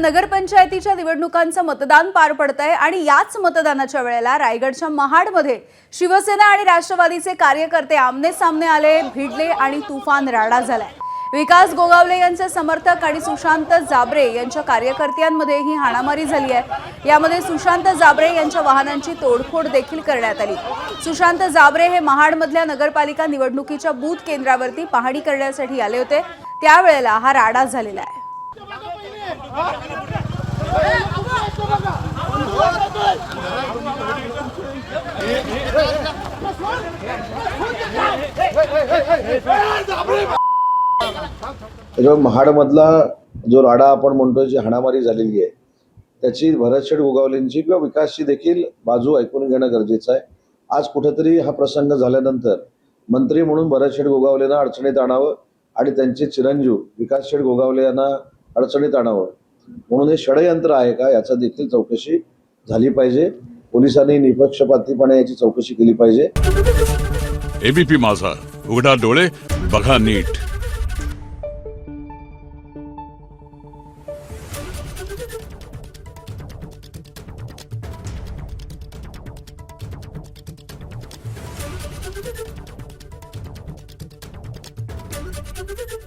नगरपंचायतीच्या निवडणुकांचं मतदान पार पडतंय आणि याच मतदानाच्या वेळेला रायगडच्या महाडमध्ये शिवसेना आणि राष्ट्रवादीचे कार्यकर्ते आमने सामने आले, भिडले आणि तुफान राडा झालाय। विकास गोगावले यांचे समर्थक आणि सुशांत जाबरे यांच्या कार्यकर्त्यांमध्ये ही हाणामारी झाली आहे। यामध्ये सुशांत जाबरे यांच्या वाहनांची तोडफोड देखील करण्यात आली। सुशांत जाबरे हे महाडमधल्या नगरपालिका निवडणुकीच्या बूथ केंद्रावरती पाहणी करण्यासाठी आले होते, त्यावेळेला हा राडा झालेला आहे। महाडमधला जो राडा आपण म्हणतोय, जी हाणामारी झालेली आहे, त्याची भरतशेठ गोगावलेंची किंवा विकासची देखील बाजू ऐकून घेणं गरजेचं आहे। आज कुठेतरी हा प्रसंग झाल्यानंतर मंत्री म्हणून भरतशेठ गोगावलेंना अडचणीत आणावं आणि त्यांचे चिरंजीव विकासशेठ गोगावले यांना अडचणीत आणावं म्हणून हे षडयंत्र आहे का, याचा देखील चौकशी झाली पाहिजे। पोलिसांनी निपक्षपातीपणे याची चौकशी केली पाहिजे। एबीपी माझा, उघडा डोळे बघा नीट। Thank you.